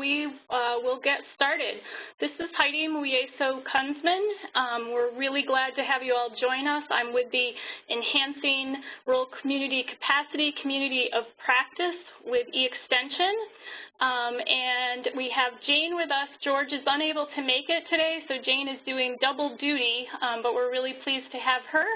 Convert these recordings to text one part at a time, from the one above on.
we will get started. This is Heidi Muyeso-Kunzman. We're really glad to have you all join us. I'm with the Enhancing Rural Community Capacity Community of Practice with eXtension. And we have Jane with us. George is unable to make it today, so Jane is doing double duty, but we're really pleased to have her.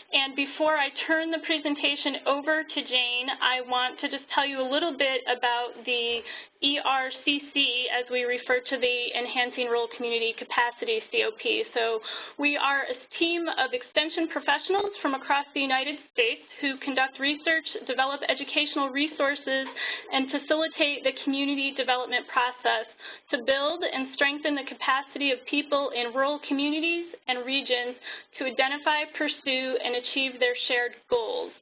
And before I turn the presentation over to Jane, I want to just tell you a little bit about the ERCC, as we refer to the Enhancing Rural Community Capacity COP. So we are a team of extension professionals from across the United States who conduct research, develop educational resources, and facilitate the community development process to build and strengthen the capacity of people in rural communities and regions to identify, pursue, and achieve their shared goals.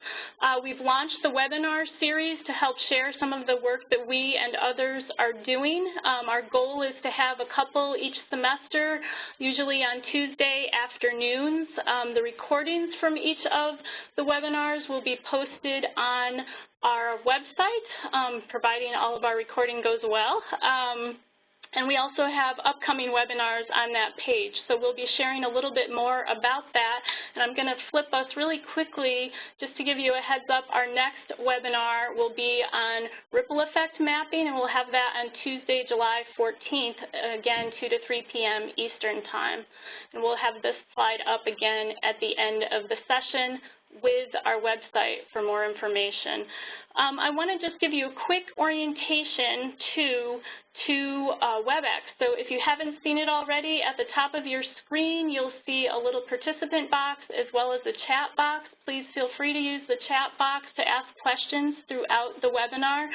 We've launched the webinar series to help share some of the work that we and others are doing. Our goal is to have a couple each semester, usually on Tuesday afternoons. The recordings from each of the webinars will be posted on our website, providing all of our recording goes well. And we also have upcoming webinars on that page. So we'll be sharing a little bit more about that. And I'm going to flip us really quickly just to give you a heads up. Our next webinar will be on ripple effect mapping, and we'll have that on Tuesday, July 14th, again, 2 to 3 p.m. Eastern Time. And we'll have this slide up again at the end of the session with our website for more information. I want to just give you a quick orientation to WebEx. So if you haven't seen it already, at the top of your screen, you'll see a little participant box as well as a chat box. Please feel free to use the chat box to ask questions throughout the webinar.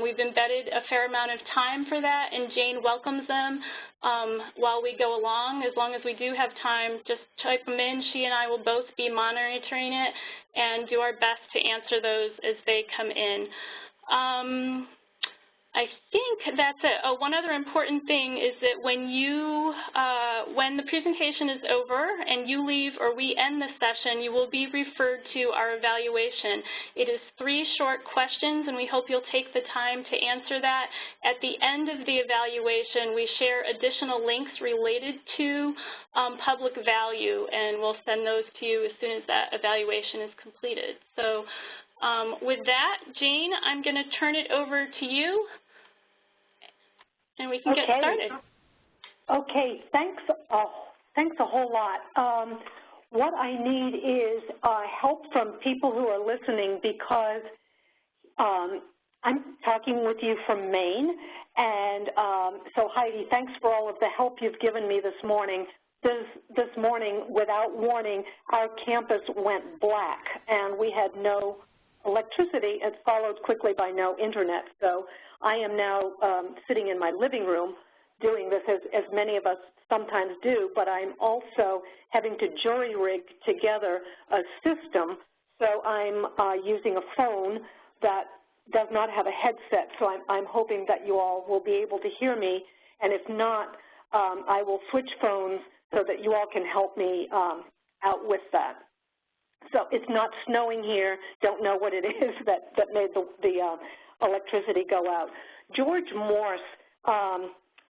We've embedded a fair amount of time for that, and Jane welcomes them while we go along. As long as we do have time, just type them in. She and I will both be monitoring it and do our best to answer those as they come in. I think that's it. Oh, one other important thing is that when the presentation is over and you leave or we end the session, you will be referred to our evaluation. It is 3 short questions, and we hope you'll take the time to answer that. At the end of the evaluation, we share additional links related to public value, and we'll send those to you as soon as that evaluation is completed. So with that, Jane, I'm going to turn it over to you, and we can get started. Okay, thanks a whole lot. What I need is help from people who are listening, because I'm talking with you from Maine, and so Heidi, thanks for all of the help you've given me this morning. This morning, without warning, our campus went black, and we had no electricity. It's followed quickly by no internet. So I am now sitting in my living room doing this, as many of us sometimes do, but I'm also having to jury-rig together a system. So I'm using a phone that does not have a headset, so I'm hoping that you all will be able to hear me, and if not, I will switch phones so that you all can help me out with that. So it's not snowing here. Don't know what it is that made the electricity go out. George Morse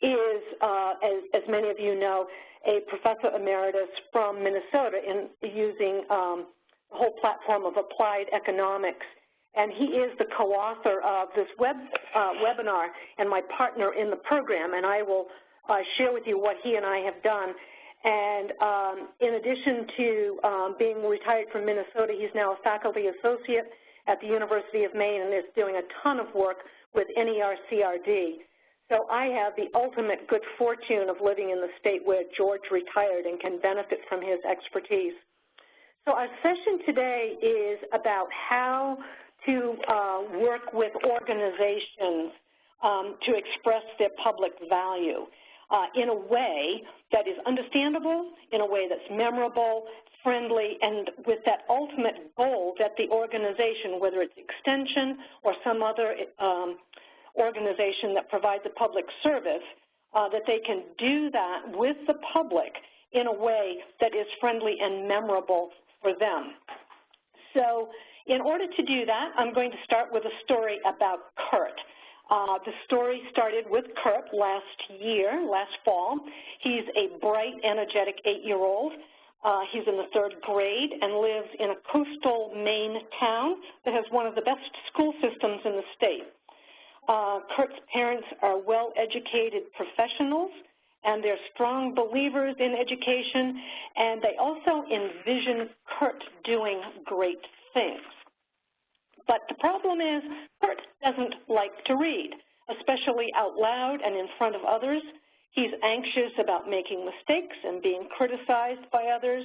is, as many of you know, a professor emeritus from Minnesota using the whole platform of applied economics. And he is the co-author of this webinar and my partner in the program. And I will share with you what he and I have done. And in addition to being retired from Minnesota, he's now a faculty associate at the University of Maine and is doing a ton of work with NERCRD. So I have the ultimate good fortune of living in the state where George retired and can benefit from his expertise. So our session today is about how to work with organizations to express their public value in a way that is understandable, in a way that's memorable, friendly, and with that ultimate goal that the organization, whether it's Extension or some other organization that provides a public service, that they can do that with the public in a way that is friendly and memorable for them. So in order to do that, I'm going to start with a story about Kurt. The story started with Kurt last fall. He's a bright, energetic 8-year-old. He's in the 3rd grade and lives in a coastal Maine town that has one of the best school systems in the state. Kurt's parents are well-educated professionals, and they're strong believers in education, and they also envision Kurt doing great things. But the problem is, Kurt doesn't like to read, especially out loud and in front of others. He's anxious about making mistakes and being criticized by others.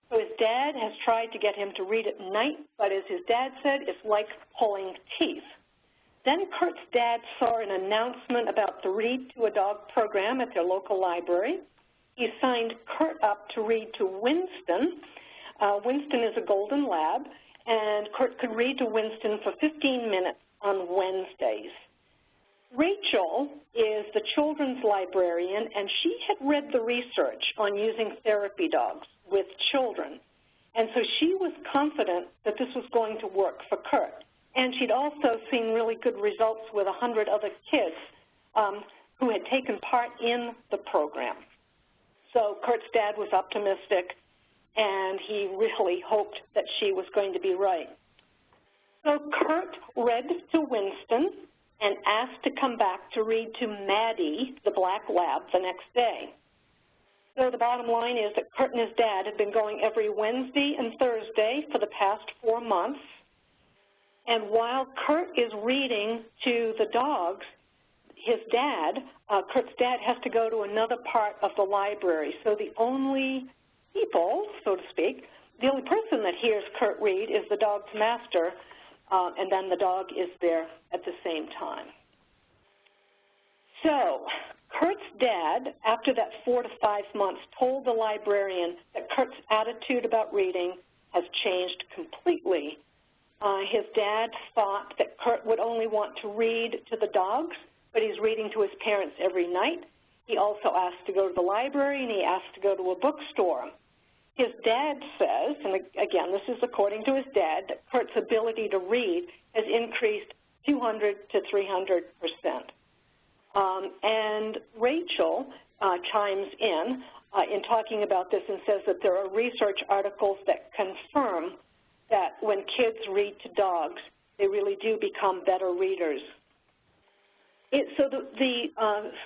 So his dad has tried to get him to read at night, but as his dad said, it's like pulling teeth. Then Kurt's dad saw an announcement about the Read to a Dog program at their local library. He signed Kurt up to read to Winston. Winston is a golden lab, and Kurt could read to Winston for 15 minutes on Wednesdays. Rachel is the children's librarian, and she had read the research on using therapy dogs with children. And so she was confident that this was going to work for Kurt. And she'd also seen really good results with 100 other kids who had taken part in the program. So Kurt's dad was optimistic, and he really hoped that she was going to be right. So Kurt read to Winston and asked to come back to read to Maddie, the black lab, the next day. So the bottom line is that Kurt and his dad have been going every Wednesday and Thursday for the past 4 months. And while Kurt is reading to the dogs, his dad, Kurt's dad, has to go to another part of the library. So the only people, so to speak, the only person that hears Kurt read is the dog's master, and then the dog is there at the same time. So Kurt's dad, after that 4 to 5 months, told the librarian that Kurt's attitude about reading has changed completely. His dad thought that Kurt would only want to read to the dogs, but he's reading to his parents every night. He also asked to go to the library, and he asked to go to a bookstore. His dad says, and again, this is according to his dad, that Kurt's ability to read has increased 200 to 300%. And Rachel chimes in talking about this and says that there are research articles that confirm that when kids read to dogs, they really do become better readers. So the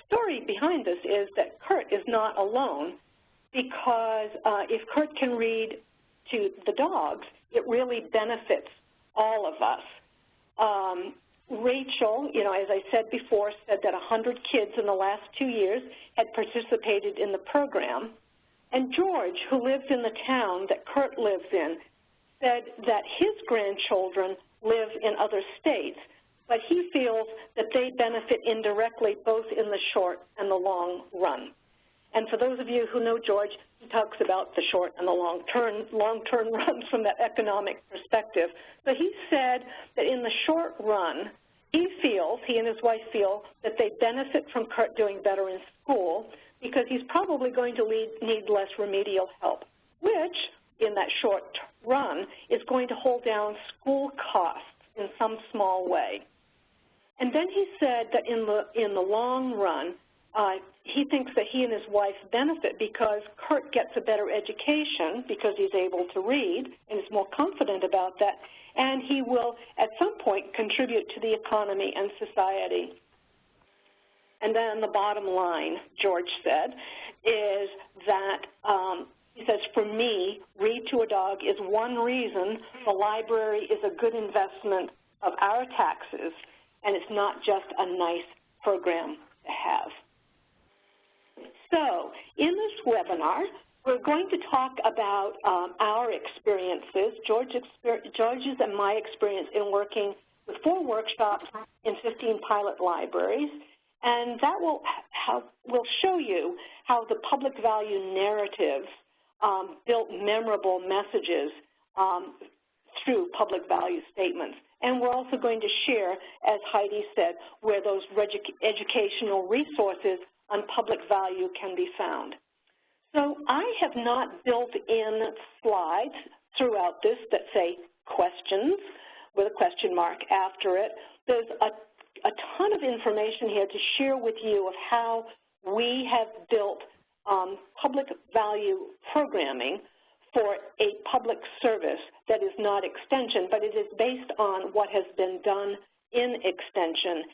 story behind this is that Kurt is not alone, because if Kurt can read to the dogs, it really benefits all of us. Rachel, as I said before, said that 100 kids in the last 2 years had participated in the program. And George, who lives in the town that Kurt lives in, said that his grandchildren live in other states, but he feels that they benefit indirectly both in the short and the long run. And for those of you who know George, he talks about the short and the long-term runs from that economic perspective. So he said that in the short run, he and his wife feel that they benefit from Kurt doing better in school because he's probably going to need less remedial help, which, in that short run, is going to hold down school costs in some small way. And then he said that in the long run, he thinks that he and his wife benefit because Kurt gets a better education because he's able to read and is more confident about that, and he will at some point contribute to the economy and society. And then the bottom line, George said, is that he says, for me, Read to a Dog is one reason the library is a good investment of our taxes, and it's not just a nice program to have. So in this webinar, we're going to talk about our experiences, George's and my experience in working with 4 workshops in 15 pilot libraries, and that will show you how the public value narratives built memorable messages through public value statements. And we're also going to share, as Heidi said, where those educational resources on public value can be found. So I have not built in slides throughout this that say questions with a question mark after it. There's a a ton of information here to share with you of how we have built public value programming for a public service that is not extension, but it is based on what has been done in extension.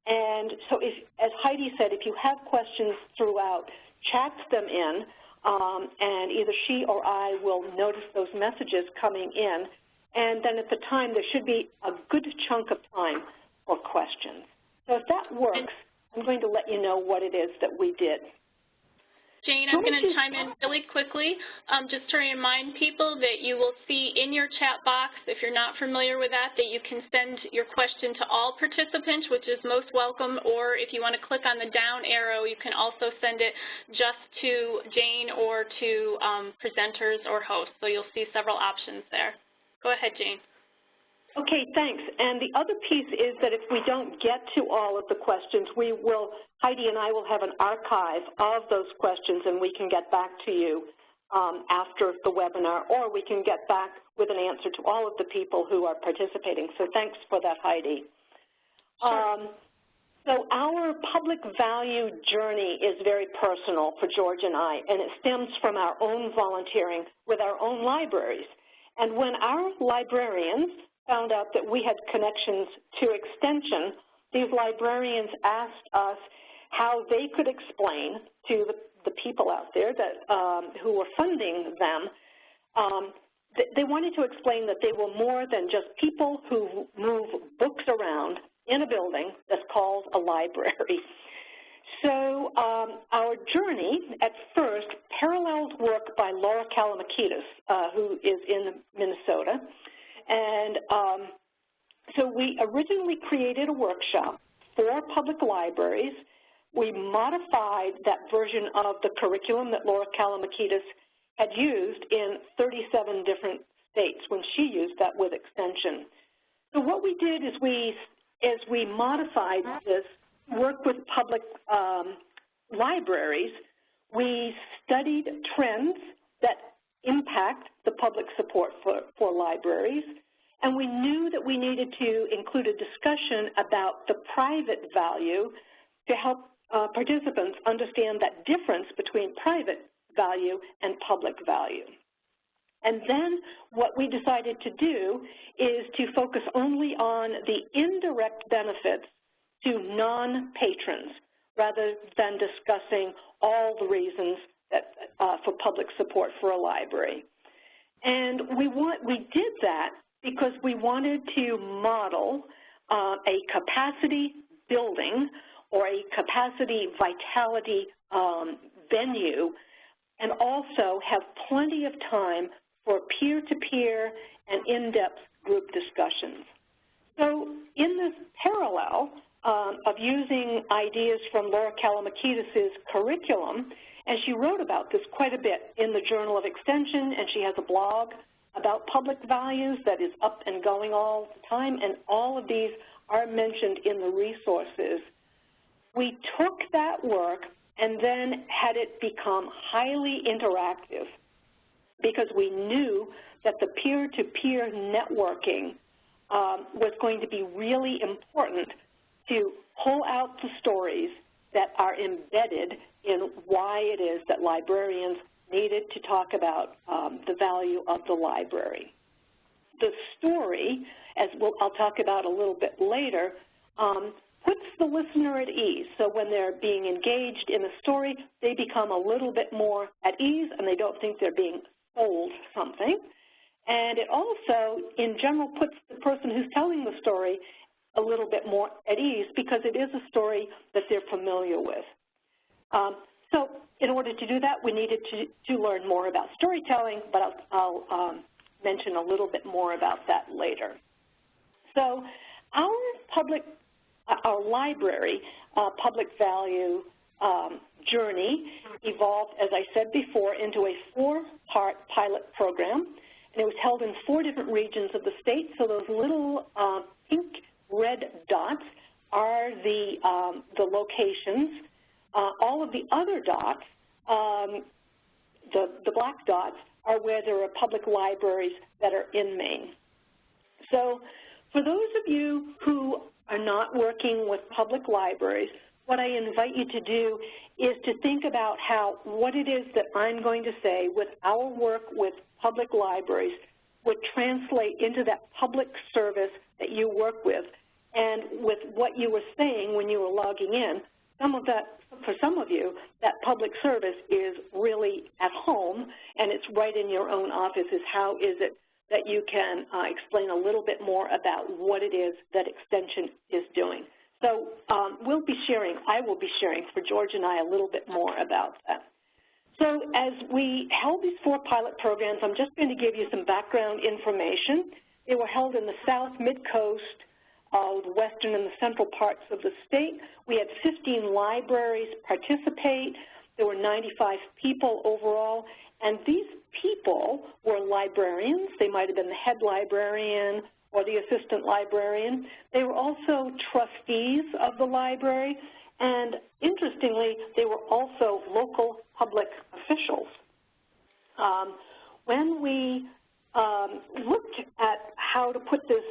And so as Heidi said, if you have questions throughout, chat them in, and either she or I will notice those messages coming in. And then at the time, there should be a good chunk of time for questions. So if that works, I'm going to let you know what it is that we did. Jane, I'm going to chime in really quickly just to remind people that you will see in your chat box, if you're not familiar with that you can send your question to all participants, which is most welcome, or if you want to click on the down arrow, you can also send it just to Jane or to presenters or hosts. So you'll see several options there. Go ahead, Jane. Okay, thanks. And the other piece is that if we don't get to all of the questions, Heidi and I will have an archive of those questions, and we can get back to you after the webinar, or we can get back with an answer to all of the people who are participating. So thanks for that, Heidi. Sure. So our public value journey is very personal for George and I, and it stems from our own volunteering with our own libraries. And when our librarians found out that we had connections to Extension, these librarians asked us how they could explain to the people out there that who were funding them. They wanted to explain that they were more than just people who move books around in a building that's called a library. So our journey at first paralleled work by Laura Kalamakitis, who is in Minnesota. And so we originally created a workshop for public libraries. We modified that version of the curriculum that Laura Kalamakitis had used in 37 different states when she used that with Extension. So what we did is we modified this work with public libraries. We studied trends that impact the public support for libraries, and we knew that we needed to include a discussion about the private value to help participants understand that difference between private value and public value. And then what we decided to do is to focus only on the indirect benefits to non-patrons rather than discussing all the reasons that, for public support for a library. And we did that because we wanted to model a capacity building or a capacity vitality venue, and also have plenty of time for peer-to-peer and in-depth group discussions. So in this parallel of using ideas from Laura Kalamakitis' curriculum, and she wrote about this quite a bit in the Journal of Extension, and she has a blog about public values that is up and going all the time, and all of these are mentioned in the resources. We took that work and then had it become highly interactive because we knew that the peer-to-peer networking was going to be really important to pull out the stories that are embedded in why it is that librarians needed to talk about the value of the library. The story, as I'll talk about a little bit later, puts the listener at ease. So when they're being engaged in a story, they become a little bit more at ease and they don't think they're being sold something. And it also, in general, puts the person who's telling the story a little bit more at ease because it is a story that they're familiar with. So in order to do that, we needed to learn more about storytelling, but I'll mention a little bit more about that later. So our library public value journey evolved, as I said before, into a 4-part pilot program, and it was held in 4 different regions of the state. So those little pink red dots are the locations. All of the other dots, the black dots, are where there are public libraries that are in Maine. So for those of you who are not working with public libraries, what I invite you to do is to think about what it is that I'm going to say with our work with public libraries would translate into that public service that you work with. And with what you were saying when you were logging in, some of that, for some of you, that public service is really at home and it's right in your own offices. How is it that you can explain a little bit more about what it is that Extension is doing? So we'll be sharing, I will be sharing for George and I a little bit more about that. So as we held these 4 pilot programs, I'm just going to give you some background information. They were held in the South, Mid-Coast, the western and the central parts of the state. We had 15 libraries participate. There were 95 people overall, and these people were librarians. They might have been the head librarian or the assistant librarian. They were also trustees of the library, and interestingly, they were also local public officials. When we looked at how to put this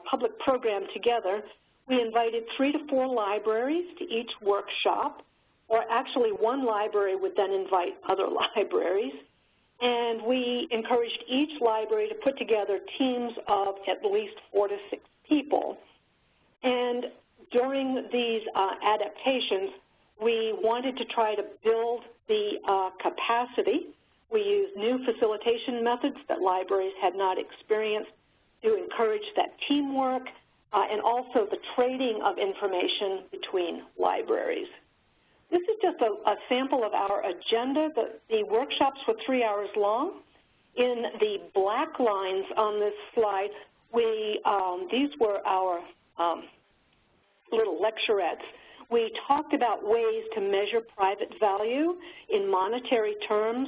public program together, we invited 3 to 4 libraries to each workshop, or actually one library would then invite other libraries. And we encouraged each library to put together teams of at least 4 to 6 people. And during these adaptations, we wanted to try to build the capacity. We used new facilitation methods that libraries had not experienced to encourage that teamwork and also the trading of information between libraries. This is just a sample of our agenda. The workshops were 3 hours long. In the black lines on this slide, these were our little lecturettes. We talked about ways to measure private value in monetary terms,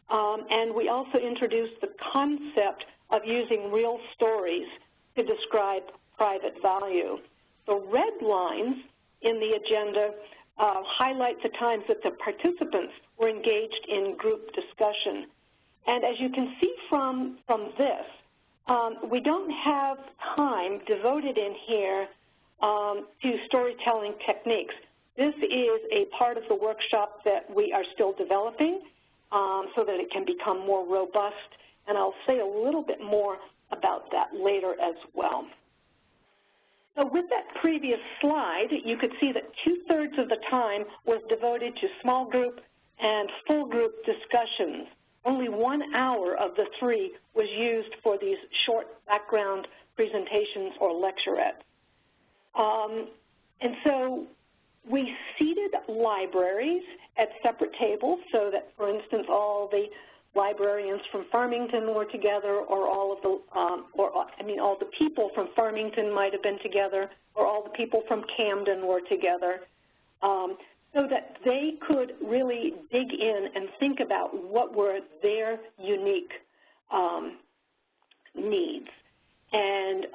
and we also introduced the concept of using real stories to describe private value. The red lines in the agenda highlight the times that the participants were engaged in group discussion. And as you can see from this, we don't have time devoted in here to storytelling techniques. This is a part of the workshop that we are still developing so that it can become more robust, and I'll say a little bit more about that later as well. So with that previous slide, you could see that 2/3 of the time was devoted to small group and full group discussions. Only 1 hour of the 3 was used for these short background presentations or lecturettes. And so we seated libraries at separate tables so that, for instance, all the librarians from Farmington were together, or all of the, all the people from Farmington might have been together, or all the people from Camden were together, so that they could really dig in and think about what were their unique needs. And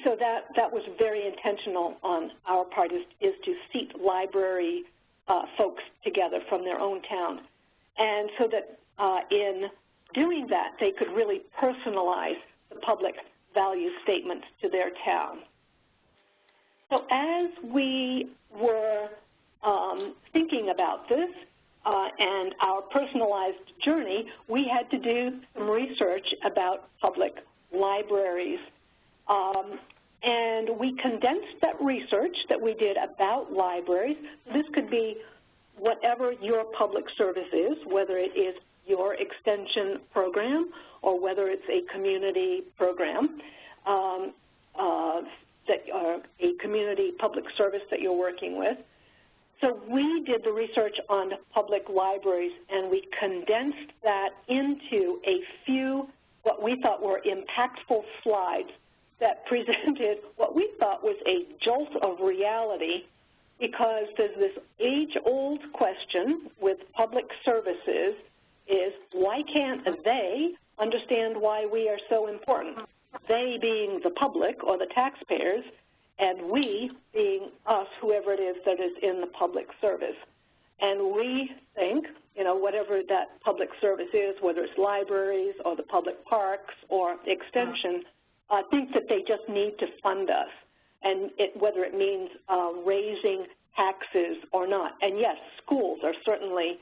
so that was very intentional on our part, is to seat library folks together from their own town. And so that in doing that, they could really personalize the public value statements to their town. So as we were thinking about this and our personalized journey, we had to do some research about public libraries. And we condensed that research that we did about libraries. This could be whatever your public service is, whether it is your extension program or whether it's a community program, or a community public service that you're working with. So we did the research on public libraries, and we condensed that into a few what we thought were impactful slides that presented what we thought was a jolt of reality, because there's this age-old question with public services is, why can't they understand why we are so important? They being the public or the taxpayers, and we being us, whoever it is that is in the public service. And we think, whatever that public service is, whether it's libraries or the public parks or extension, think that they just need to fund us, and whether it means raising taxes or not. And yes, schools are certainly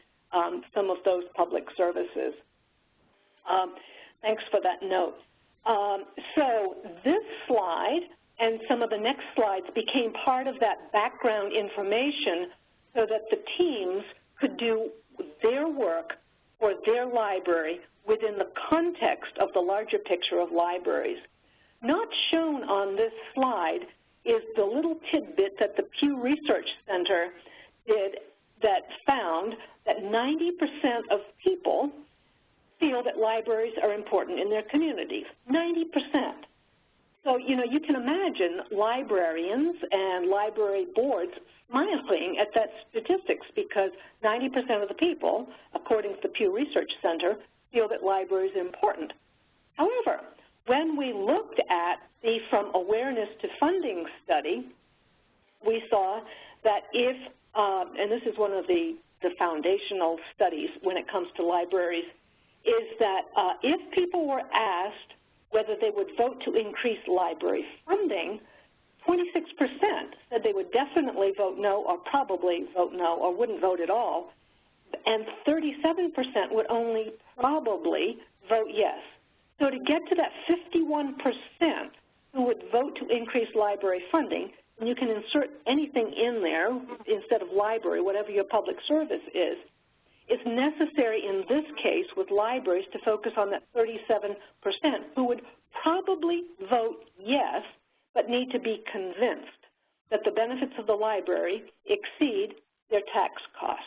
some of those public services. Thanks for that note. So this slide and some of the next slides became part of that background information so that the teams could do their work for their library within the context of the larger picture of libraries. Not shown on this slide is the little tidbit that the Pew Research Center did that found that 90% of people feel that libraries are important in their communities, 90%. So, you know, you can imagine librarians and library boards smiling at that statistics because 90% of the people, according to the Pew Research Center, feel that libraries are important. However, when we looked at the From Awareness to Funding study, we saw that if, and this is one of the foundational studies when it comes to libraries, is that if people were asked whether they would vote to increase library funding, 26% said they would definitely vote no or probably vote no or wouldn't vote at all, and 37% would only probably vote yes. So to get to that 51% who would vote to increase library funding, and you can insert anything in there instead of library, whatever your public service is, it's necessary in this case with libraries to focus on that 37% who would probably vote yes, but need to be convinced that the benefits of the library exceed their tax costs.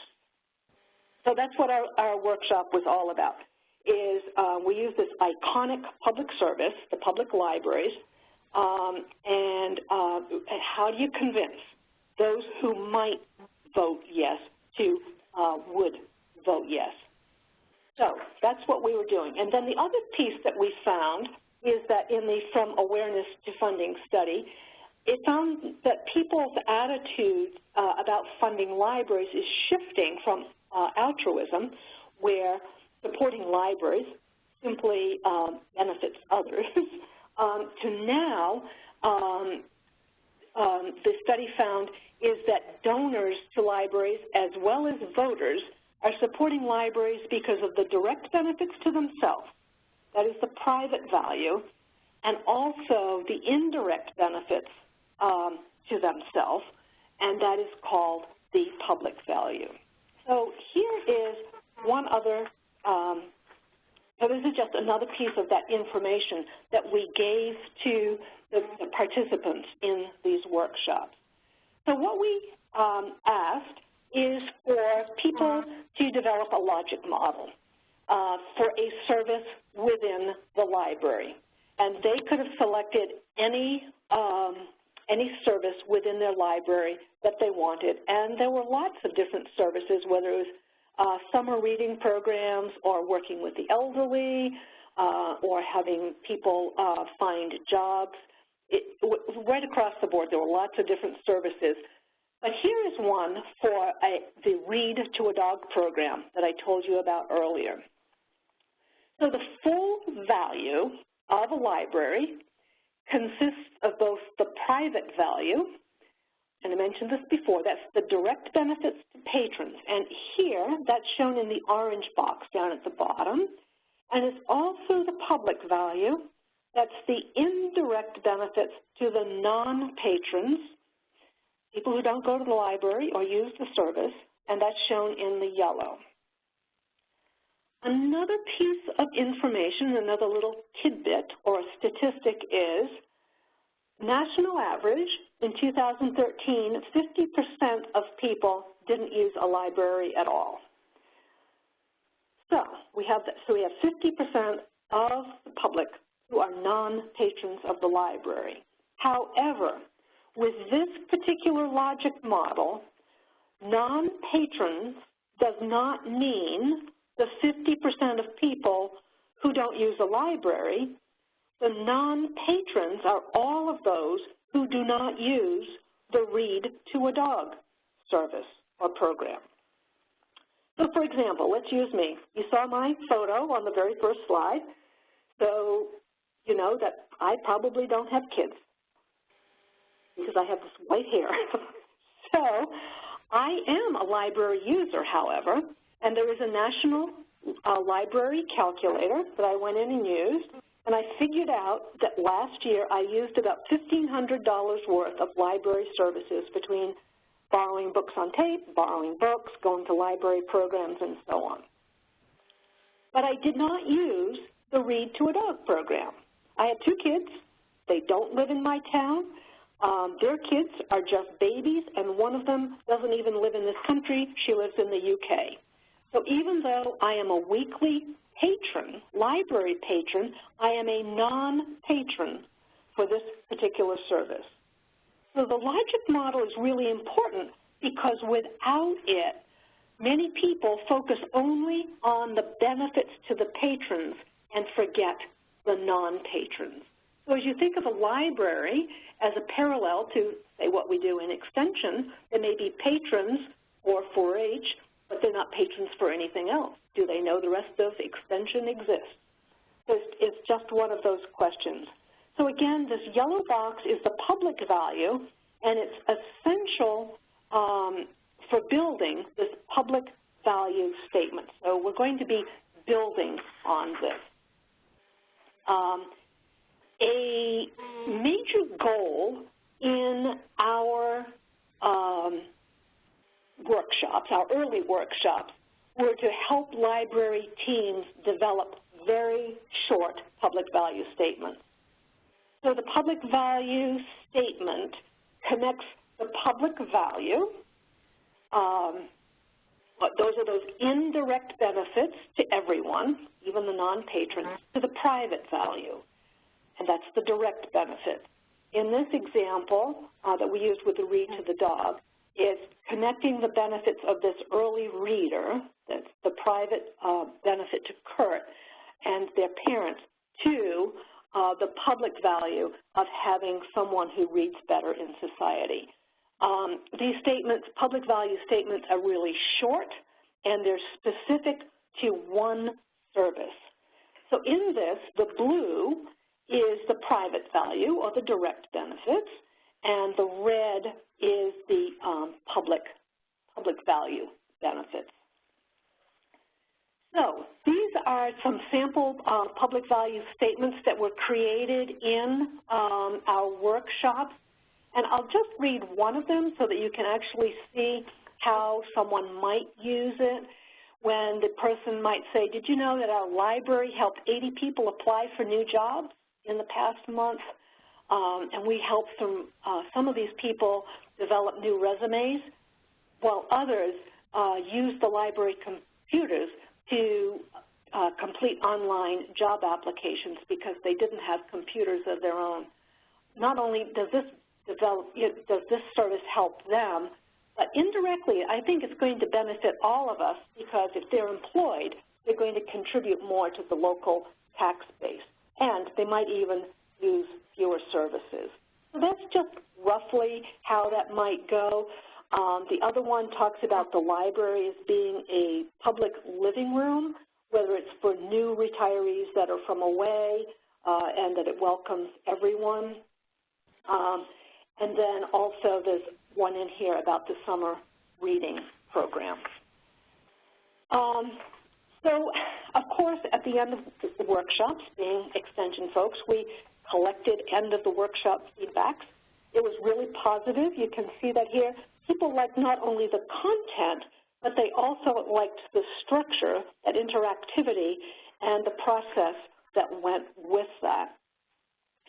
So that's what our workshop was all about, is we use this iconic public service, the public libraries, and how do you convince those who might vote yes to would vote yes. So that's what we were doing. And then the other piece that we found is that in the From Awareness to Funding study, it found that people's attitude about funding libraries is shifting from altruism, where supporting libraries simply benefits others, to now the study found is that donors to libraries as well as voters are supporting libraries because of the direct benefits to themselves, that is the private value, and also the indirect benefits to themselves, and that is called the public value. So here is one other, so this is just another piece of that information that we gave to the participants in these workshops. So what we asked is for people to develop a logic model for a service within the library. And they could have selected any service within their library that they wanted. And there were lots of different services, whether it was summer reading programs or working with the elderly or having people find jobs. Right across the board, there were lots of different services. But here is one for the Read to a Dog program that I told you about earlier. So the full value of a library consists of both the private value, and I mentioned this before, that's the direct benefits to patrons. And here, that's shown in the orange box down at the bottom. And it's also the public value, that's the indirect benefits to the non-patrons, people who don't go to the library or use the service, and that's shown in the yellow. Another piece of information, another little tidbit or statistic is national average in 2013, 50% of people didn't use a library at all. So we have 50% of the public who are non-patrons of the library. However, with this particular logic model, non-patrons does not mean the 50% of people who don't use a library. The non-patrons are all of those who do not use the Read to a Dog service or program. So for example, let's use me. You saw my photo on the very first slide. So you know that I probably don't have kids because I have this white hair. So I am a library user, however, and there is a national library calculator that I went in and used, and I figured out that last year I used about $1,500 worth of library services between borrowing books on tape, borrowing books, going to library programs, and so on. But I did not use the Read to a Dog program. I have 2 kids. They don't live in my town. Their kids are just babies, and one of them doesn't even live in this country. She lives in the UK. So even though I am a weekly patron, library patron, I am a non-patron for this particular service. So the logic model is really important because without it, many people focus only on the benefits to the patrons and forget the non-patrons. So as you think of a library as a parallel to, say, what we do in Extension, there may be patrons for 4-H, but they're not patrons for anything else. Do they know the rest of Extension exists? It's just one of those questions. So again, this yellow box is the public value, and it's essential for building this public value statement. So we're going to be building on this. A major goal in our workshops, our early workshops, were to help library teams develop very short public value statements. So the public value statement connects the public value, those are those indirect benefits to everyone, even the non-patrons, to the private value, and that's the direct benefit. In this example that we used with the Read to the Dog, is connecting the benefits of this early reader, that's the private benefit to Kurt and their parents, to the public value of having someone who reads better in society. These statements, public value statements, are really short, and they're specific to one service. So in this, the blue is the private value or the direct benefits, and the red is the public value benefits. So these are some sample public value statements that were created in our workshops, and I'll just read one of them so that you can actually see how someone might use it. When the person might say, did you know that our library helped 80 people apply for new jobs in the past month? And we helped some of these people develop new resumes, while others used the library computers to complete online job applications because they didn't have computers of their own. Not only does this service help them, but indirectly, I think it's going to benefit all of us because if they're employed, they're going to contribute more to the local tax base, and they might even use fewer services. So that's just roughly how that might go. The other one talks about the library as being a public living room, whether it's for new retirees that are from away and that it welcomes everyone. And then also there's one in here about the summer reading program. So, of course, at the end of the workshops, being Extension folks, we collected end of the workshop feedbacks. It was really positive. You can see that here. People liked not only the content, but they also liked the structure, that interactivity, and the process that went with that.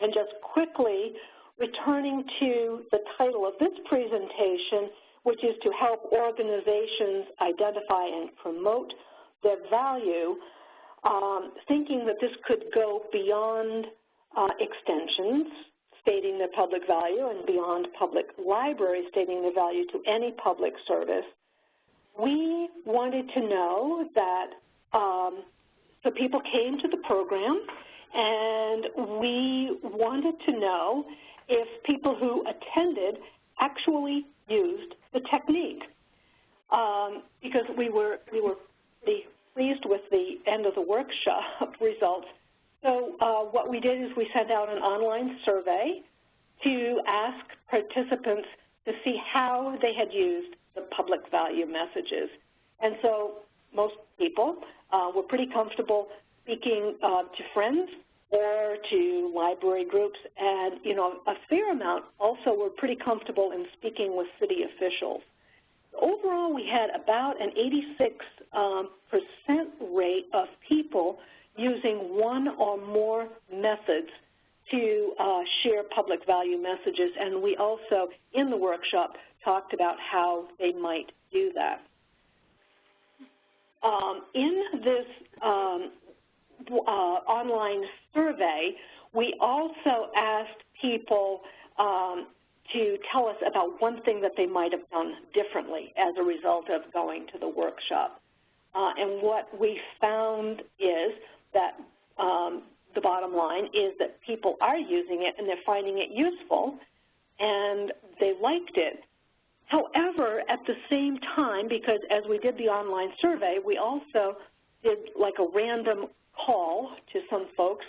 And just quickly, returning to the title of this presentation, which is to help organizations identify and promote their value, thinking that this could go beyond extensions, stating their public value, and beyond public libraries, stating their value to any public service. We wanted to know that, so people came to the program, and we wanted to know if people who attended actually used the technique, because we were pretty pleased with the end of the workshop results. So what we did is we sent out an online survey to ask participants to see how they had used the public value messages. And so most people were pretty comfortable speaking to friends or to library groups, and, you know, a fair amount also were pretty comfortable in speaking with city officials. Overall, we had about an 86% rate of people using one or more methods to share public value messages, and we also, in the workshop, talked about how they might do that. In this online survey, we also asked people to tell us about one thing that they might have done differently as a result of going to the workshop. And what we found is that the bottom line is that people are using it and they're finding it useful and they liked it. However, at the same time, because as we did the online survey, we also did like a random call to some folks,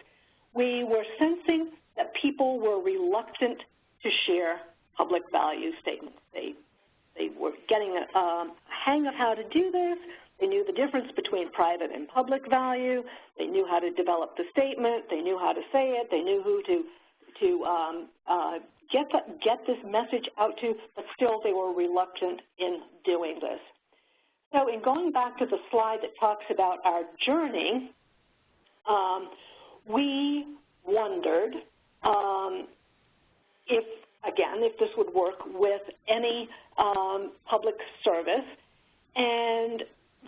we were sensing that people were reluctant to share public value statements. They were getting a hang of how to do this. They knew the difference between private and public value. They knew how to develop the statement. They knew how to say it. They knew who to get this message out to, but still they were reluctant in doing this. So in going back to the slide that talks about our journey, we wondered if this would work with any public service. And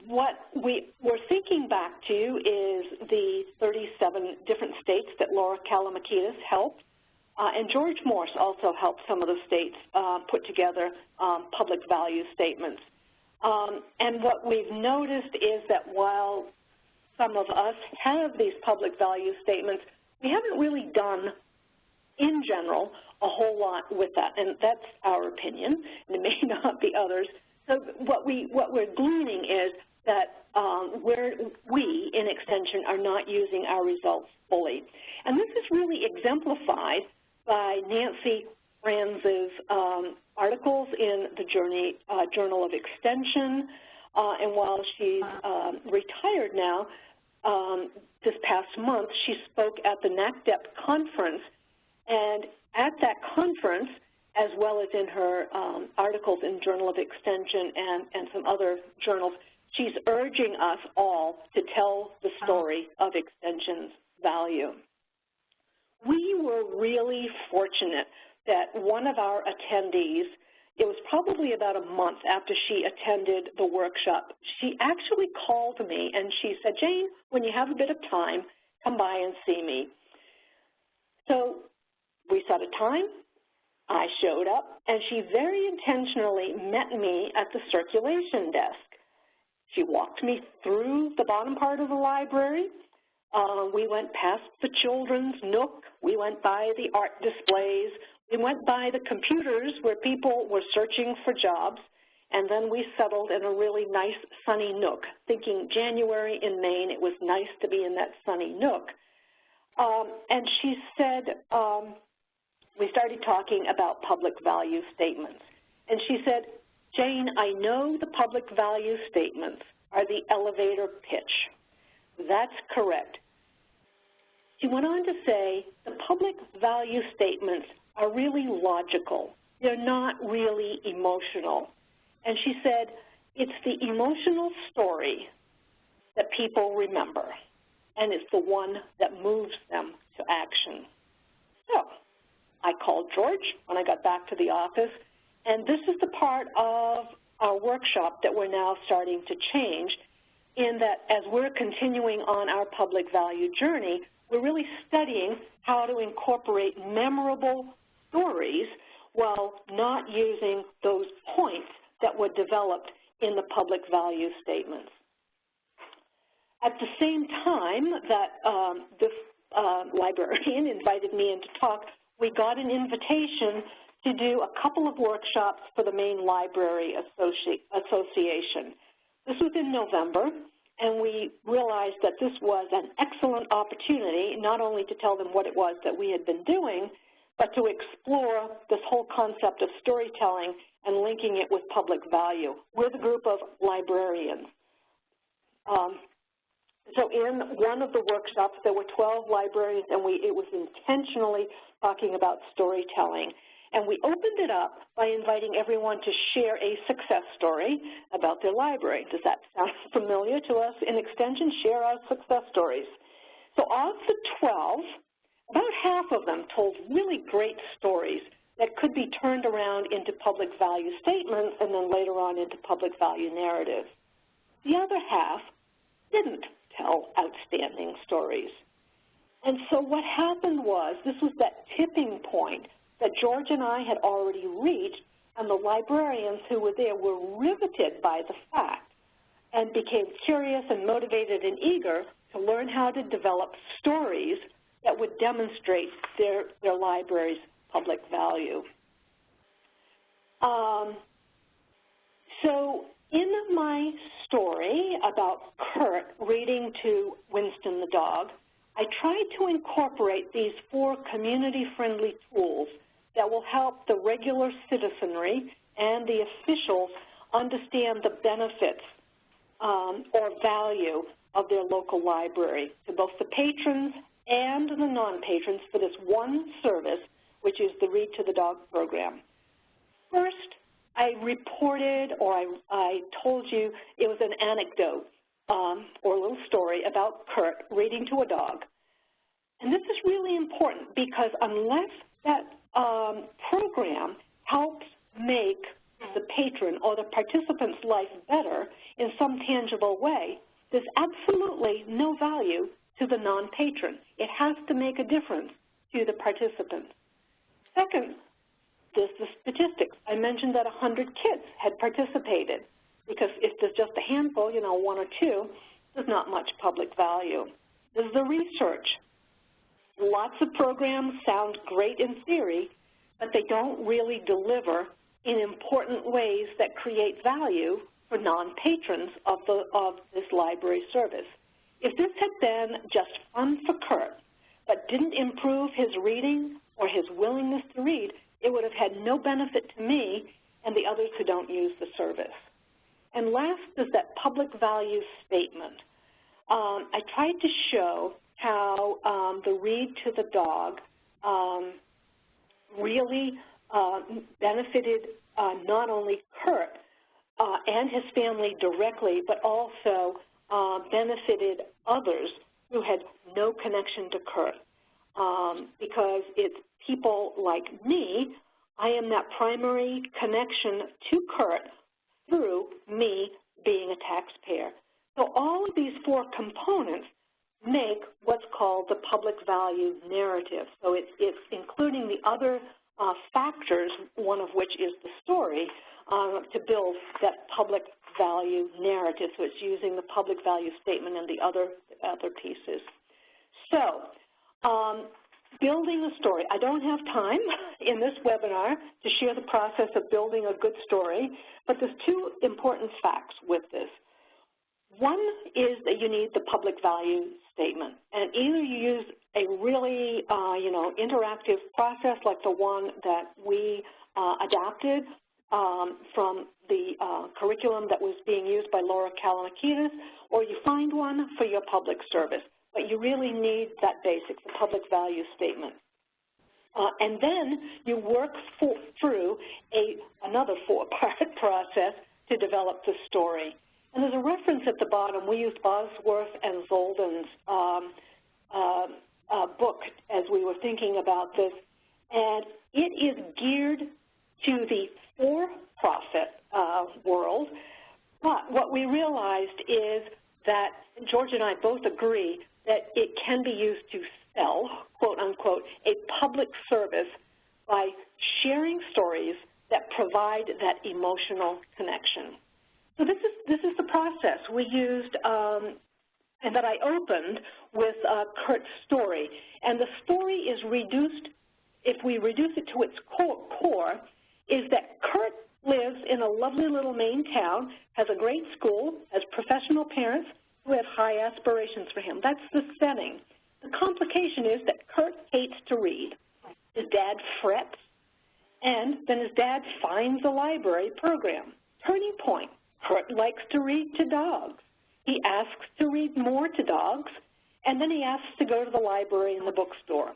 what we were thinking back to is the 37 different states that Laura Kalamakidis helped, and George Morse also helped some of the states put together public value statements. And what we've noticed is that while some of us have these public value statements, we haven't really done, in general, a whole lot with that, and that's our opinion, and it may not be others. So what we're gleaning is that we, in Extension, are not using our results fully. And this is really exemplified by Nancy Franz's articles in the Journal of Extension, and while she's retired now, this past month, she spoke at the NACDEP conference, and at that conference, as well as in her articles in Journal of Extension and some other journals, she's urging us all to tell the story of Extension's value. We were really fortunate that one of our attendees, it was probably about a month after she attended the workshop, she actually called me and she said, "Jane, when you have a bit of time, come by and see me." So we set a time. I showed up, and she very intentionally met me at the circulation desk. She walked me through the bottom part of the library. We went past the children's nook. We went by the art displays. We went by the computers where people were searching for jobs, and then we settled in a really nice sunny nook. Thinking January in Maine, it was nice to be in that sunny nook. And she said, we started talking about public value statements. And she said, "Jane, I know the public value statements are the elevator pitch." That's correct. She went on to say, the public value statements are really logical. They're not really emotional. And she said, it's the emotional story that people remember, and it's the one that moves them to action. So I called George when I got back to the office, and this is the part of our workshop that we're now starting to change, in that as we're continuing on our public value journey, we're really studying how to incorporate memorable stories while not using those points that were developed in the public value statements. At the same time that this librarian invited me in to talk, we got an invitation to do a couple of workshops for the Maine Library Association. This was in November, and we realized that this was an excellent opportunity not only to tell them what it was that we had been doing, but to explore this whole concept of storytelling and linking it with public value. We're the group of librarians. So in one of the workshops, there were 12 librarians, and it was intentionally talking about storytelling. And we opened it up by inviting everyone to share a success story about their library. Does that sound familiar to us? In extension, share our success stories. So of the 12, about half of them told really great stories that could be turned around into public value statements and then later on into public value narratives. The other half didn't tell outstanding stories. And so what happened was, this was that tipping point that George and I had already reached, and the librarians who were there were riveted by the fact and became curious and motivated and eager to learn how to develop stories that would demonstrate their library's public value. So in my story about Kurt reading to Winston the dog, I tried to incorporate these 4 community-friendly tools that will help the regular citizenry and the officials understand the benefits or value of their local library to both the patrons and the non-patrons for this one service, which is the Read to the Dog program. First, I reported, or I told you, it was an anecdote or a little story about Kurt reading to a dog. And this is really important because unless that program helps make the patron or the participant's life better in some tangible way, there's absolutely no value to the non-patron. It has to make a difference to the participant. Second, there's the statistics. I mentioned that 100 kids had participated because if there's just a handful, 1 or 2, there's not much public value. There's the research. Lots of programs sound great in theory, but they don't really deliver in important ways that create value for non-patrons of this library service. If this had been just fun for Kurt, but didn't improve his reading or his willingness to read, it would have had no benefit to me and the others who don't use the service. And last is that public value statement. I tried to show how the Read to the Dog really benefited not only Kurt and his family directly, but also benefited others who had no connection to Kurt. Because it's people like me, I am that primary connection to Kurt through me being a taxpayer. So all of these 4 components make what's called the public value narrative. So it's including the other factors, one of which is the story, to build that public value narrative. So it's using the public value statement and the other pieces. So building a story. I don't have time in this webinar to share the process of building a good story, but there's 2 important facts with this. One is that you need the public value statement, and either you use a really, interactive process like the one that we adapted from the curriculum that was being used by Laura Kalanikitis, or you find one for your public service. But you really need that basic, the public value statement. And then you work through another 4-part process to develop the story. And there's a reference at the bottom. We used Bosworth and Zolden's book as we were thinking about this. And it is geared to the for-profit world. But what we realized is that George and I both agree that it can be used to sell, quote unquote, a public service by sharing stories that provide that emotional connection. So this is the process we used and that I opened with Kurt's story. And the story is reduced, if we reduce it to its core, is that Kurt lives in a lovely little Maine town, has a great school, has professional parents, We have high aspirations for him. That's the setting. The complication is that Kurt hates to read. His dad frets, and then his dad finds a library program. Turning point, Kurt likes to read to dogs. He asks to read more to dogs, and then he asks to go to the library and the bookstore.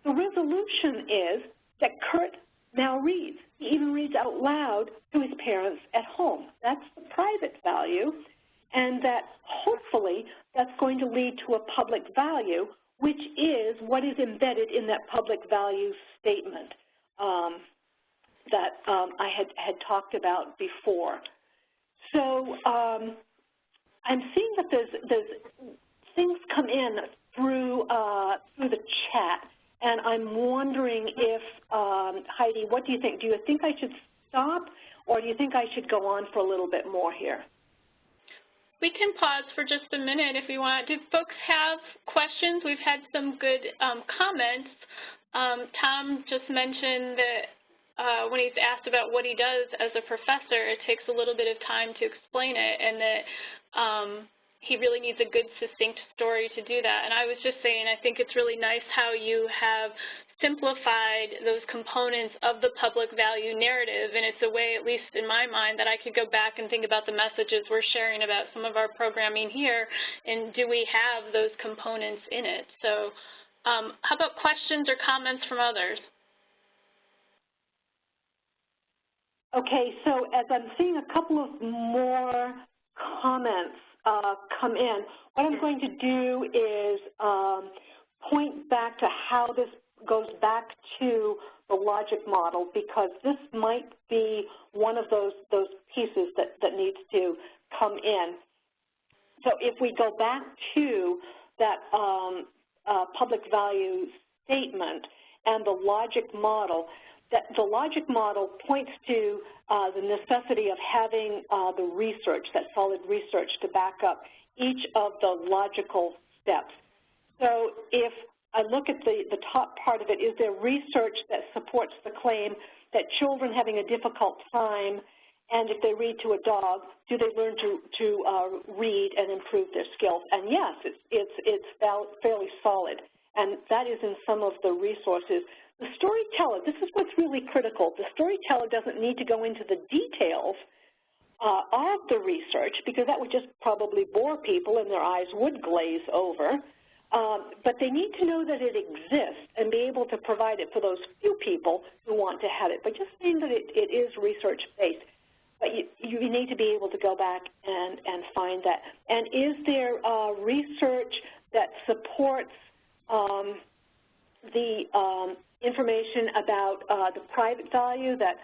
The resolution is that Kurt now reads. He even reads out loud to his parents at home. That's the private value, and that hopefully that's going to lead to a public value, which is what is embedded in that public value statement that I had talked about before. So I'm seeing that there's things come in through the chat, and I'm wondering if, Heidi, what do you think? Do you think I should stop, or do you think I should go on for a little bit more here? We can pause for just a minute if you want. Do folks have questions? We've had some good comments. Tom just mentioned that when he's asked about what he does as a professor, it takes a little bit of time to explain it, and that he really needs a good, succinct story to do that. And I was just saying, I think it's really nice how you have simplified those components of the public value narrative, and it's a way, at least in my mind, that I could go back and think about the messages we're sharing about some of our programming here, and do we have those components in it? So how about questions or comments from others? Okay, so as I'm seeing a couple of more comments come in, what I'm going to do is point back to how this goes back to the logic model, because this might be one of those pieces that needs to come in. So if we go back to that public value statement and the logic model, that the logic model points to the necessity of having the research, that solid research, to back up each of the logical steps. So if I look at the top part of it, is there research that supports the claim that children having a difficult time, and if they read to a dog, do they learn to read and improve their skills? And yes, it's fairly solid, and that is in some of the resources. The storyteller, this is what's really critical. The storyteller doesn't need to go into the details of the research, because that would just probably bore people and their eyes would glaze over. But they need to know that it exists and be able to provide it for those few people who want to have it. But just saying that it is research-based, but you need to be able to go back and find that. And is there research that supports the information about the private value, that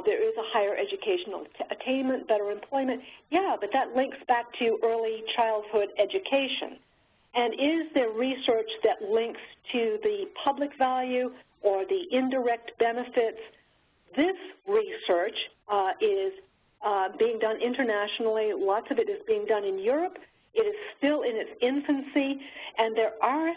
there is a higher educational attainment, better employment? Yeah, but that links back to early childhood education. And is there research that links to the public value or the indirect benefits? This research is being done internationally. Lots of it is being done in Europe. It is still in its infancy, and there are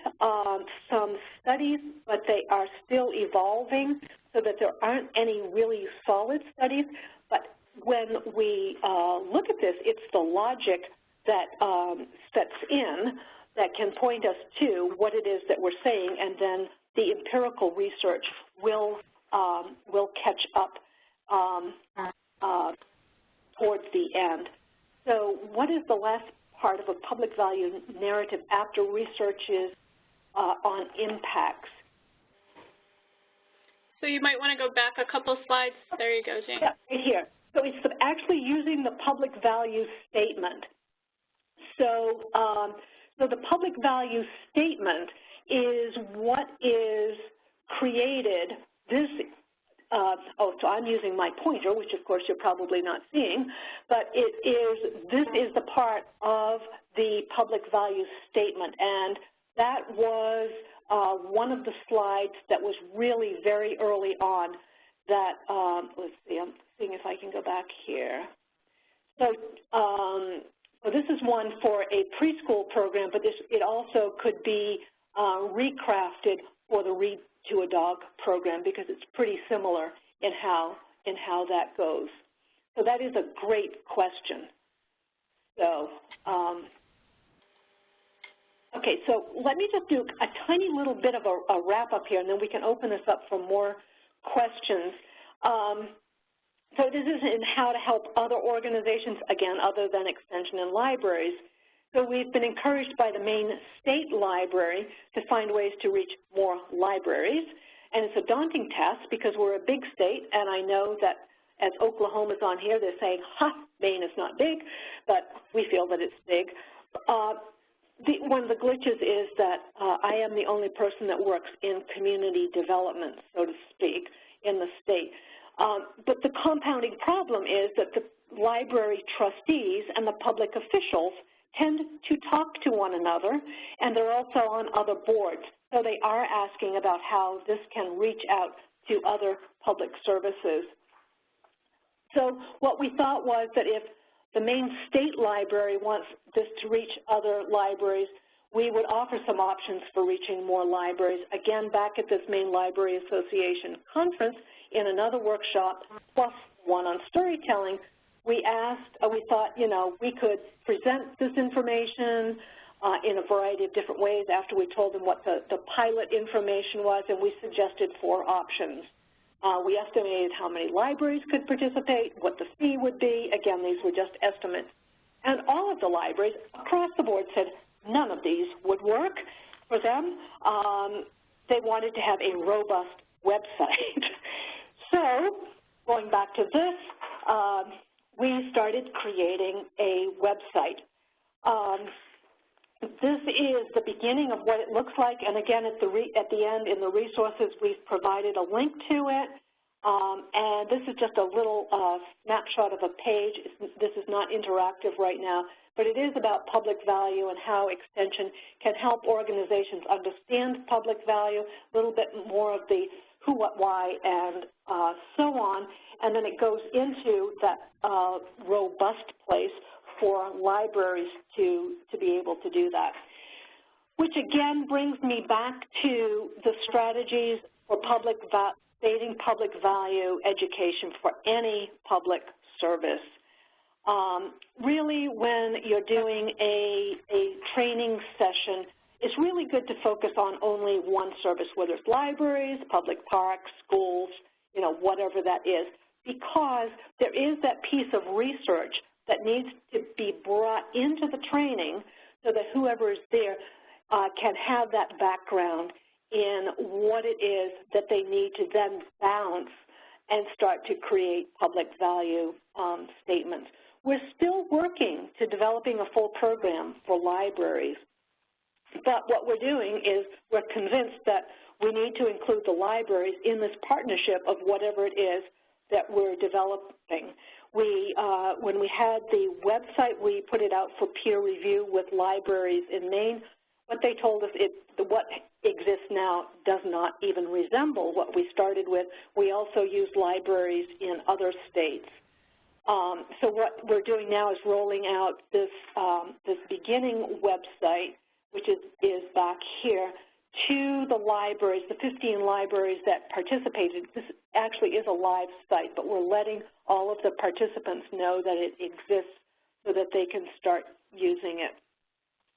some studies, but they are still evolving, so that there aren't any really solid studies. But when we look at this, it's the logic that sets in that can point us to what it is that we're saying, and then the empirical research will catch up towards the end. So what is the last part of a public value narrative after research is on impacts? So you might want to go back a couple slides. There you go, Jane. Yeah, right here. So it's actually using the public value statement. So so the public value statement is what is created. This, so I'm using my pointer, which of course you're probably not seeing, but this is the part of the public value statement, and that was one of the slides that was really very early on that, let's see, I'm seeing if I can go back here. So, so this is one for a preschool program, but it also could be recrafted for the Read to a Dog program, because it's pretty similar in how that goes. So that is a great question. So Okay, so let me just do a tiny little bit of a wrap-up here, and then we can open this up for more questions. So this is in how to help other organizations, again, other than Extension and libraries. So we've been encouraged by the Maine State Library to find ways to reach more libraries. And it's a daunting task because we're a big state, and I know that as Oklahoma's on here, they're saying, ha, Maine is not big, but we feel that it's big. One of the glitches is that I am the only person that works in community development, so to speak, in the state. But the compounding problem is that the library trustees and the public officials tend to talk to one another, and they're also on other boards. So they are asking about how this can reach out to other public services. So what we thought was that if the Maine State Library wants this to reach other libraries, we would offer some options for reaching more libraries. Again, back at this Maine Library Association conference, in another workshop, plus one on storytelling, we thought, you know, we could present this information in a variety of different ways after we told them what the pilot information was, and we suggested 4 options. We estimated how many libraries could participate, what the fee would be. Again, these were just estimates. And all of the libraries across the board said none of these would work for them. They wanted to have a robust website. So, going back to this, we started creating a website. This is the beginning of what it looks like, and again, at the end in the resources, we've provided a link to it, and this is just a little snapshot of a page. This is not interactive right now, but it is about public value and how Extension can help organizations understand public value, a little bit more of the who, what, why, and so on, and then it goes into that robust place for libraries to be able to do that. Which again brings me back to the strategies for stating public value education for any public service. Really, when you're doing a training session, it's really good to focus on only one service, whether it's libraries, public parks, schools, you know, whatever that is, because there is that piece of research that needs to be brought into the training so that whoever is there can have that background in what it is that they need to then bounce and start to create public value statements. We're still working to developing a full program for libraries, but what we're doing is we're convinced that we need to include the libraries in this partnership of whatever it is that we're developing. When we had the website, we put it out for peer review with libraries in Maine. What they told us, what exists now does not even resemble what we started with. We also use libraries in other states. So what we're doing now is rolling out this beginning website, which is back here, to the libraries, the 15 libraries that participated. This actually is a live site, but we're letting all of the participants know that it exists so that they can start using it.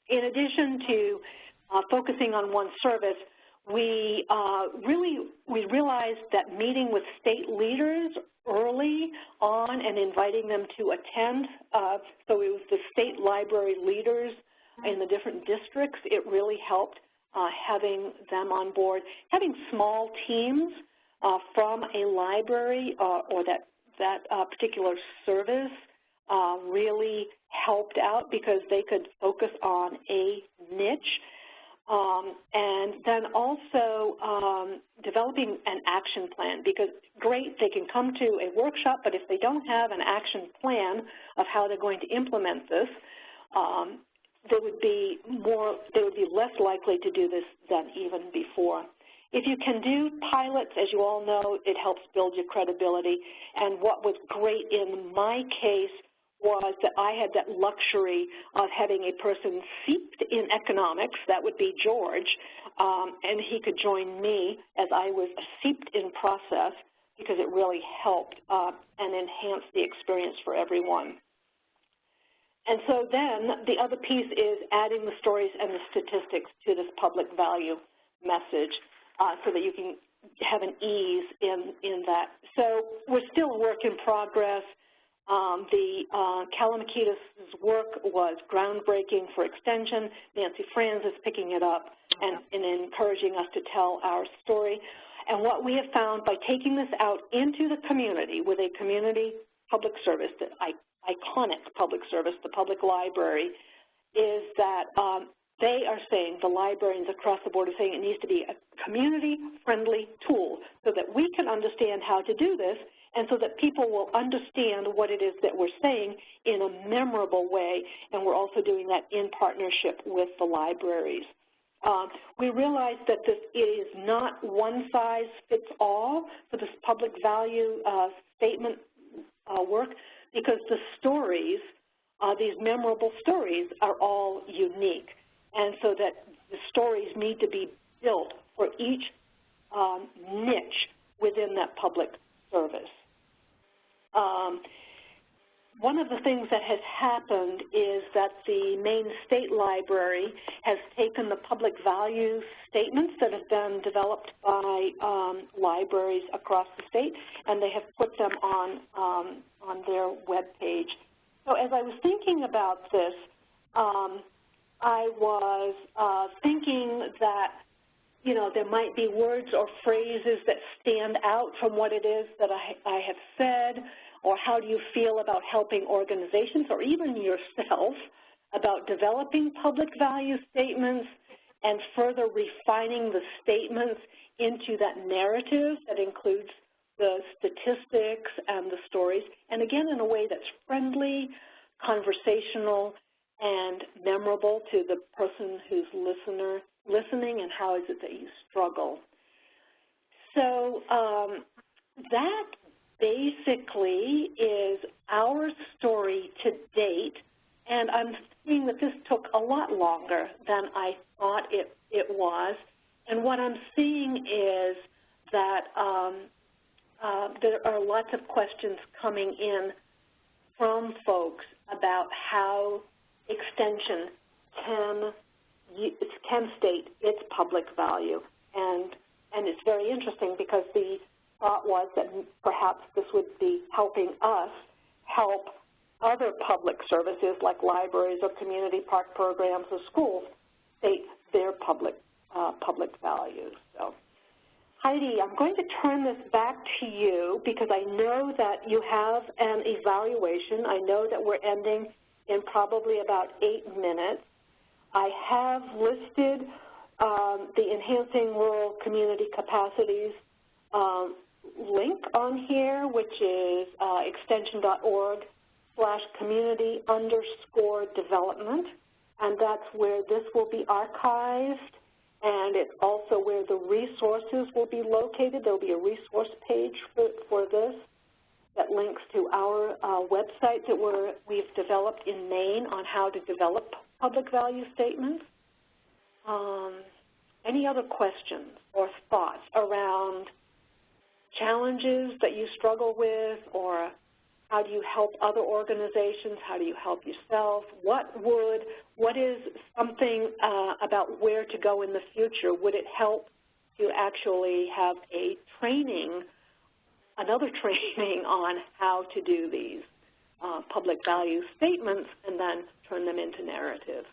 In addition to focusing on one service, we realized that meeting with state leaders early on and inviting them to attend, so it was the state library leaders in the different districts, it really helped having them on board. Having small teams from a library or that particular service really helped out because they could focus on a niche. And then also developing an action plan, because great, they can come to a workshop, but if they don't have an action plan of how they're going to implement this, they would be less likely to do this than even before. If you can do pilots, as you all know, it helps build your credibility. And what was great in my case was that I had that luxury of having a person steeped in economics, that would be George, and he could join me as I was steeped in process because it really helped and enhanced the experience for everyone. And so then the other piece is adding the stories and the statistics to this public value message so that you can have an ease in that. So we're still a work in progress. Kalamakitas' work was groundbreaking for extension. Nancy Franz is picking it up and encouraging us to tell our story. And what we have found by taking this out into the community with a community public service, the iconic public service, the public library, is that they are saying, the librarians across the board are saying it needs to be a community-friendly tool so that we can understand how to do this and so that people will understand what it is that we're saying in a memorable way, and we're also doing that in partnership with the libraries. We realize that this is not one-size-fits-all for this public value statement work, because the stories, these memorable stories, are all unique, and so that the stories need to be built for each niche within that public service. One of the things that has happened is that the Maine State Library has taken the public value statements that have been developed by libraries across the state, and they have put them on their web page. So as I was thinking about this, I was thinking that, you know, there might be words or phrases that stand out from what it is that I have said, or how do you feel about helping organizations or even yourself about developing public value statements and further refining the statements into that narrative that includes the statistics and the stories, and again in a way that's friendly, conversational, and memorable to the person who's listening, and how is it that you struggle. So that basically is our story to date, and I'm seeing that this took a lot longer than I thought it was. And what I'm seeing is that there are lots of questions coming in from folks about how extension can state its public value. And it's very interesting because the thought was that perhaps this would be helping us help other public services like libraries or community park programs or schools state their public values. So, Heidi, I'm going to turn this back to you because I know that you have an evaluation. I know that we're ending in probably about 8 minutes. I have listed the Enhancing Rural Community Capacities link on here, which is extension.org/community_development, and that's where this will be archived, and it's also where the resources will be located. There'll be a resource page for this that links to our website that we've developed in Maine on how to develop public value statements. Any other questions or thoughts around challenges that you struggle with, or how do you help other organizations? How do you help yourself? What is something about where to go in the future? Would it help to actually have a training, another training on how to do these public value statements and then turn them into narrative?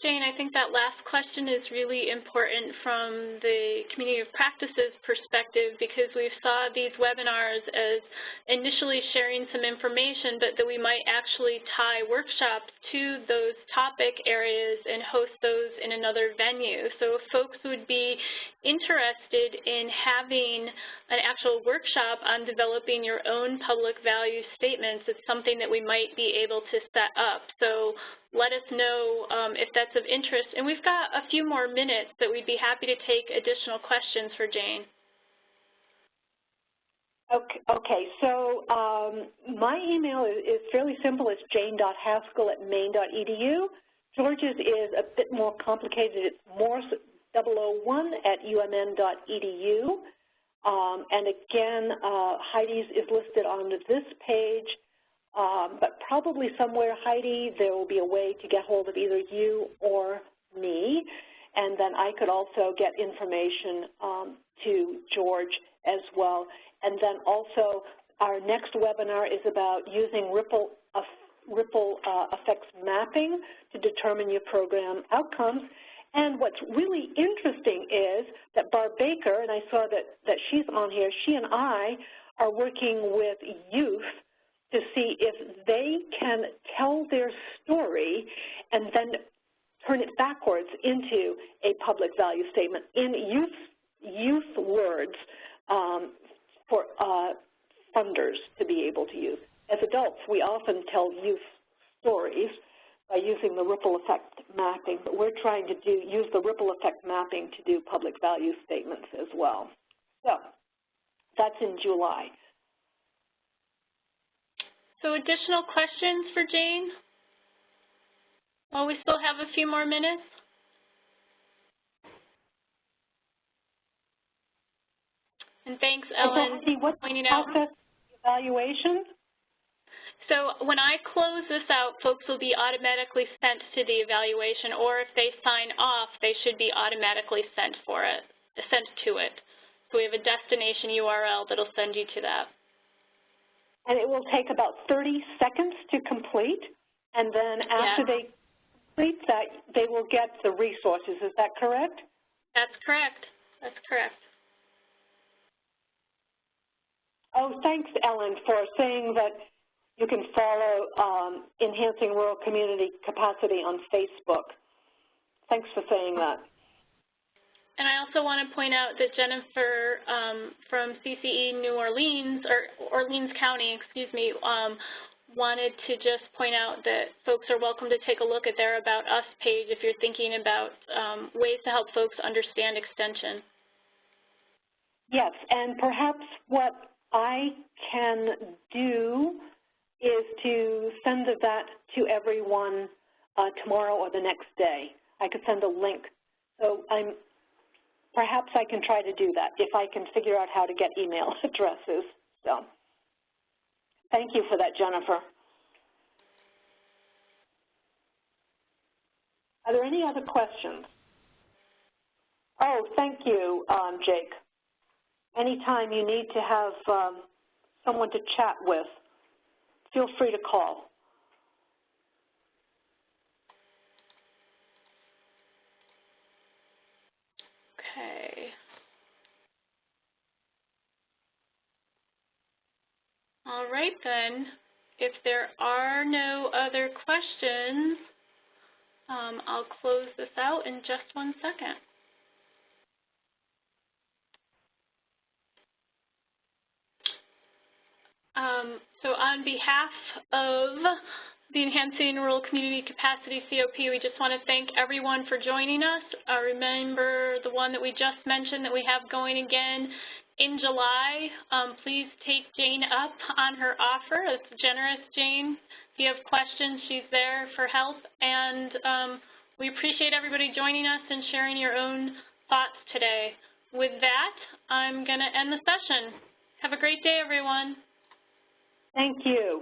Jane, I think that last question is really important from the community of practices perspective, because we saw these webinars as initially sharing some information, but that we might actually tie workshops to those topic areas and host those in another venue. So if folks would be interested in having an actual workshop on developing your own public value statements, it's something that we might be able to set up. So let us know if that's of interest. And we've got a few more minutes that we'd be happy to take additional questions for Jane. Okay, so my email is fairly simple. It's jane.haskell@maine.edu. George's is a bit more complicated. It's morse001@umn.edu. And again, Heidi's is listed on this page. but probably somewhere, Heidi, there will be a way to get hold of either you or me, and then I could also get information to George as well. And then also, our next webinar is about using ripple effects mapping to determine your program outcomes. And what's really interesting is that Barb Baker, and I saw that she's on here, she and I are working with youth to see if they can tell their story and then turn it backwards into a public value statement in youth words for funders to be able to use. As adults, we often tell youth stories by using the ripple effect mapping, but we're trying to use the ripple effect mapping to do public value statements as well. So that's in July. So additional questions for Jane? Well, we still have a few more minutes. And thanks, Ellen, for pointing out. Process evaluation? So when I close this out, folks will be automatically sent to the evaluation, or if they sign off, they should be automatically sent to it. So we have a destination URL that'll send you to that. And it will take about 30 seconds to complete, and then after they complete that, they will get the resources. Is that correct? That's correct. That's correct. Oh, thanks, Ellen, for saying that you can follow Enhancing Rural Community Capacity on Facebook. Thanks for saying that. And I also want to point out that Jennifer from CCE New Orleans, or Orleans County, excuse me, wanted to just point out that folks are welcome to take a look at their About Us page if you're thinking about ways to help folks understand extension. Yes, and perhaps what I can do is to send that to everyone tomorrow or the next day. I could send a link. So perhaps I can try to do that if I can figure out how to get email addresses. So thank you for that, Jennifer. Are there any other questions? Oh, thank you, Jake. Anytime you need to have someone to chat with, feel free to call. Okay. All right, then. If there are no other questions, I'll close this out in just 1 second. So on behalf of the Enhancing Rural Community Capacity COP, we just want to thank everyone for joining us. Remember the one that we just mentioned that we have going again in July. Please take Jane up on her offer. It's generous, Jane. If you have questions, she's there for help. And we appreciate everybody joining us and sharing your own thoughts today. With that, I'm going to end the session. Have a great day, everyone. Thank you.